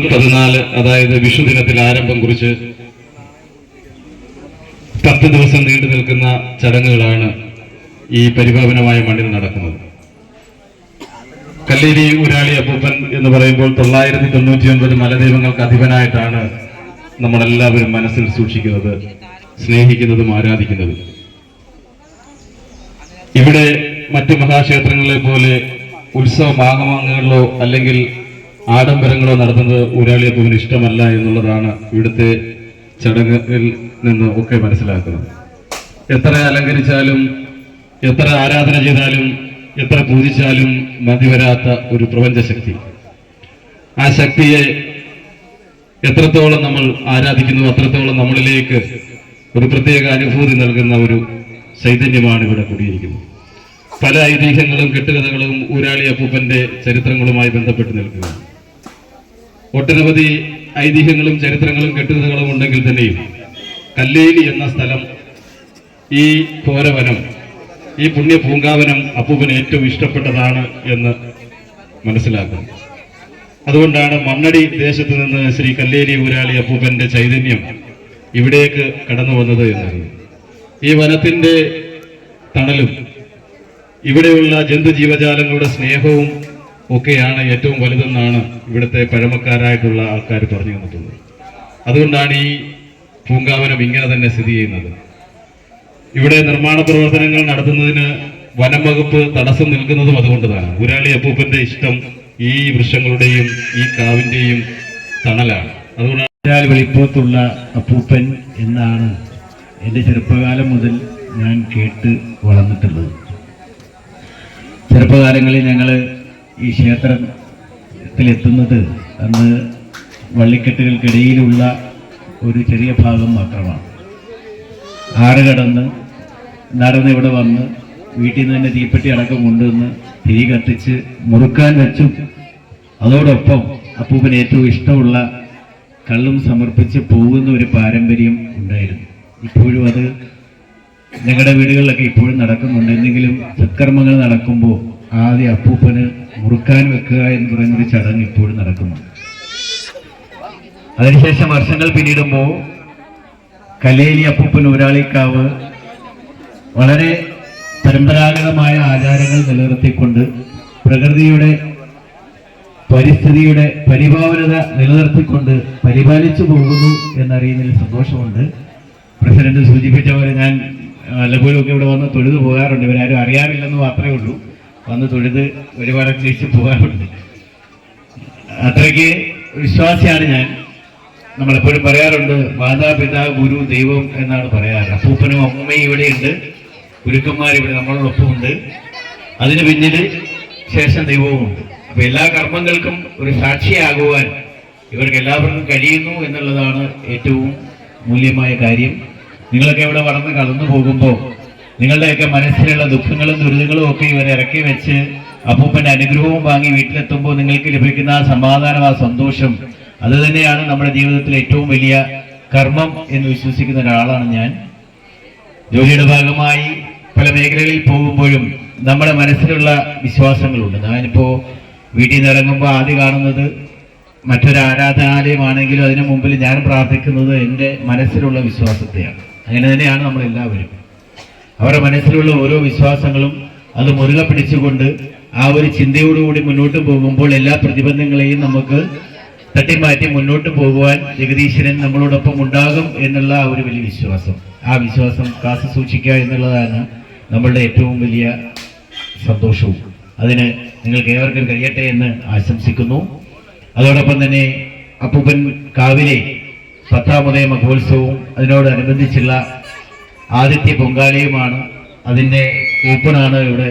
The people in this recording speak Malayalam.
14 അതായത് വിഷുദിനത്തിൽ ആരംഭം കുറിച്ച് 10 ദിവസം നീണ്ടു നിൽക്കുന്ന ചടങ്ങുകളാണ് ഈ പരിപാവനമായ മണ്ണിൽ നടക്കുന്നത്. കല്ലേരി ഊരാളി അപ്പൂപ്പൻ എന്ന് പറയുമ്പോൾ 999 മലദൈവങ്ങൾക്ക് അധിപനായിട്ടാണ് നമ്മളെല്ലാവരും മനസ്സിൽ സൂക്ഷിക്കുന്നത്, സ്നേഹിക്കുന്നതും ആരാധിക്കുന്നതും. ഇവിടെ മറ്റു മഹാക്ഷേത്രങ്ങളെ പോലെ ഉത്സവ ആഗമങ്ങളിലോ അല്ലെങ്കിൽ ആഡംബരങ്ങളോ നടത്തുന്നത് ഊരാളി അപ്പൂപ്പന് ഇഷ്ടമല്ല എന്നുള്ളതാണ് ഇവിടുത്തെ ചടങ്ങിൽ നിന്ന് ഒക്കെ മനസ്സിലാക്കുന്നത്. എത്ര അലങ്കരിച്ചാലും, എത്ര ആരാധന ചെയ്താലും, എത്ര പൂജിച്ചാലും മതിവരാത്ത ഒരു പ്രപഞ്ചശക്തി. ആ ശക്തിയെ എത്രത്തോളം നമ്മൾ ആരാധിക്കുന്നു അത്രത്തോളം നമ്മളിലേക്ക് ഒരു പ്രത്യേക അനുഭൂതി നൽകുന്ന ഒരു ചൈതന്യമാണ് ഇവിടെ കൂടിയിരിക്കുന്നത്. പല ഐതിഹ്യങ്ങളും കെട്ടുകഥകളും ഊരാളി അപ്പൂപ്പന്റെ ചരിത്രങ്ങളുമായി ബന്ധപ്പെട്ട് നിൽക്കുക. ഒട്ടനവധി ഐതിഹ്യങ്ങളും ചരിത്രങ്ങളും കെട്ടുകഥകളും ഉണ്ടെങ്കിൽ തന്നെയും കല്ലേലി എന്ന സ്ഥലം, ഈ ഘോരവനം, ഈ പുണ്യ പൂങ്കാവനം അപ്പൂപ്പന് ഏറ്റവും ഇഷ്ടപ്പെട്ടതാണ് എന്ന് മനസ്സിലാക്കുന്നു. അതുകൊണ്ടാണ് മണ്ണടി ദേശത്ത് നിന്ന് ശ്രീ കല്ലേലി ഊരാളി അപ്പൂപ്പന്റെ ചൈതന്യം ഇവിടേക്ക് കടന്നു വന്നത് എന്നറിയും. ഈ വനത്തിന്റെ തണലും ഇവിടെയുള്ള ജന്തുജീവജാലങ്ങളുടെ സ്നേഹവും ഒക്കെയാണ് ഏറ്റവും വലുതെന്നാണ് ഇവിടുത്തെ പഴമക്കാരായിട്ടുള്ള ആൾക്കാർ പറഞ്ഞു തന്നിട്ടുള്ളത്. അതുകൊണ്ടാണ് ഈ പൂങ്കാവനം ഇങ്ങനെ തന്നെ സ്ഥിതി ചെയ്യുന്നത്. ഇവിടെ നിർമ്മാണ പ്രവർത്തനങ്ങൾ നടത്തുന്നതിന് വനം വകുപ്പ് തടസ്സം നിൽക്കുന്നതും അതുകൊണ്ടതാണ്. ഊരാളി അപ്പൂപ്പന്റെ ഇഷ്ടം ഈ വൃക്ഷങ്ങളുടെയും ഈ കാവിന്റെയും തണലാണ്. അതുകൊണ്ടാണ് വെളിപ്പുറത്തുള്ള അപ്പൂപ്പൻ എന്നാണ് എൻ്റെ ചെറുപ്പകാലം മുതൽ ഞാൻ കേട്ട് വളർന്നിട്ടുള്ളത്. ചെറുപ്പകാലങ്ങളിൽ ഞങ്ങൾ ഈ ക്ഷേത്രത്തിലെത്തുന്നത് അന്ന് വള്ളിക്കെട്ടുകൾക്കിടയിലുള്ള ഒരു ചെറിയ ഭാഗം മാത്രമാണ്. ആറ് കടന്ന് നടന്ന് ഇവിടെ വന്ന് വീട്ടിൽ നിന്ന് തന്നെ തീപ്പെട്ടി അടക്കം കൊണ്ടുവന്ന് തിരി കത്തിച്ച് മുറുക്കാൻ വെച്ചും അതോടൊപ്പം അപ്പൂപ്പന് ഏറ്റവും ഇഷ്ടമുള്ള കള്ളും സമർപ്പിച്ച് പോകുന്ന ഒരു പാരമ്പര്യം ഉണ്ടായിരുന്നു. ഇപ്പോഴും അത് ഞങ്ങളുടെ വീടുകളിലൊക്കെ ഇപ്പോഴും നടക്കുന്നുണ്ട്. എന്തെങ്കിലും സത്കർമ്മങ്ങൾ നടക്കുമ്പോൾ ആദ്യം അപ്പൂപ്പന് മുറുക്കാൻ വെക്കുക എന്ന് പറയുന്നൊരു ചടങ്ങ് ഇപ്പോഴും നടക്കുന്നുണ്ട്. അതിനുശേഷം വർഷങ്ങൾ പിന്നിടുമ്പോൾ കല്ലേലി അപ്പൂപ്പൻ ഊരാളിക്കാവ് വളരെ പരമ്പരാഗതമായ ആചാരങ്ങൾ നിലനിർത്തിക്കൊണ്ട് പ്രകൃതിയുടെ പരിസ്ഥിതിയുടെ പരിപാവനത നിലനിർത്തിക്കൊണ്ട് പരിപാലിച്ചു പോകുന്നു എന്നറിയുന്നതിൽ സന്തോഷമുണ്ട്. പ്രസിഡന്റ് സൂചിപ്പിച്ച പോലെ ഞാൻ വല്ലപ്പോഴുമൊക്കെ ഇവിടെ വന്ന് തൊഴുതു പോകാറുണ്ട്. ഇവരാരും അറിയാറില്ലെന്ന് മാത്രമേ ഉള്ളൂ. വന്ന് തൊഴുത് ഒരുപാട് തിരിച്ച് പോകാറുണ്ട്. അത്രയ്ക്ക് വിശ്വാസിയാണ് ഞാൻ. നമ്മളെപ്പോഴും പറയാറുണ്ട്, മാതാപിതാ ഗുരു ദൈവം എന്നാണ് പറയാറ്. അപ്പൂപ്പനും അമ്മയും ഇവിടെയുണ്ട്, ഗുരുക്കന്മാർ ഇവിടെ നമ്മളോടൊപ്പം ഉണ്ട്, അതിന് പിന്നിൽ ശേഷം ദൈവവുമുണ്ട്. അപ്പൊ എല്ലാ കർമ്മങ്ങൾക്കും ഒരു സാക്ഷിയാകുവാൻ ഇവർക്ക് എല്ലാവർക്കും കഴിയുന്നു എന്നുള്ളതാണ് ഏറ്റവും മൂല്യമായ കാര്യം. നിങ്ങളൊക്കെ ഇവിടെ വളർന്ന് കടന്നു പോകുമ്പോൾ നിങ്ങളുടെയൊക്കെ മനസ്സിലുള്ള ദുഃഖങ്ങളും ദുരിതങ്ങളും ഒക്കെ ഇവരെ ഇറക്കി വെച്ച് അപ്പൂപ്പന്റെ അനുഗ്രഹവും വാങ്ങി വീട്ടിലെത്തുമ്പോൾ നിങ്ങൾക്ക് ലഭിക്കുന്ന ആ സമാധാനം, ആ സന്തോഷം, അത് തന്നെയാണ് നമ്മുടെ ജീവിതത്തിലെ ഏറ്റവും വലിയ കർമ്മം എന്ന് വിശ്വസിക്കുന്ന ഒരാളാണ് ഞാൻ. ജോലിയുടെ ഭാഗമായി പല മേഖലകളിൽ പോകുമ്പോഴും നമ്മുടെ മനസ്സിലുള്ള വിശ്വാസങ്ങളുണ്ട്. ഞാനിപ്പോ വീട്ടിൽ നിന്ന് ഇറങ്ങുമ്പോൾ ആദ്യം കാണുന്നത് മറ്റൊരു ആരാധനാലയമാണെങ്കിലും അതിനു മുമ്പിൽ ഞാൻ പ്രാർത്ഥിക്കുന്നത് എൻ്റെ മനസ്സിലുള്ള വിശ്വാസത്തെയാണ്. അങ്ങനെ തന്നെയാണ് നമ്മളെല്ലാവരും. അവരുടെ മനസ്സിലുള്ള ഓരോ വിശ്വാസങ്ങളും അത് മുറുകെ പിടിച്ചുകൊണ്ട് ആ ഒരു ചിന്തയോടുകൂടി മുന്നോട്ട് പോകുമ്പോൾ എല്ലാ പ്രതിബന്ധങ്ങളെയും നമുക്ക് തട്ടിമാറ്റി മുന്നോട്ട് പോകുവാൻ ജഗദീശ്വരൻ നമ്മളോടൊപ്പം ഉണ്ടാകും എന്നുള്ള ആ ഒരു വലിയ വിശ്വാസം. ആ വിശ്വാസം കാത്തു സൂക്ഷിക്കുക എന്നുള്ളതാണ് നമ്മളുടെ ഏറ്റവും വലിയ സന്തോഷവും. അതിന് നിങ്ങൾക്ക് ഏവർക്കും കഴിയട്ടെ എന്ന് ആശംസിക്കുന്നു. അതോടൊപ്പം തന്നെ അപ്പൂപ്പൻ കാവിലെ 10ാമത് മഹോത്സവവും അതിനോടനുബന്ധിച്ചുള്ള ആദ്യത്തെ പൊങ്കാലയുമാണ്. അതിൻ്റെ ഓപ്പണാണ് ഇവിടെ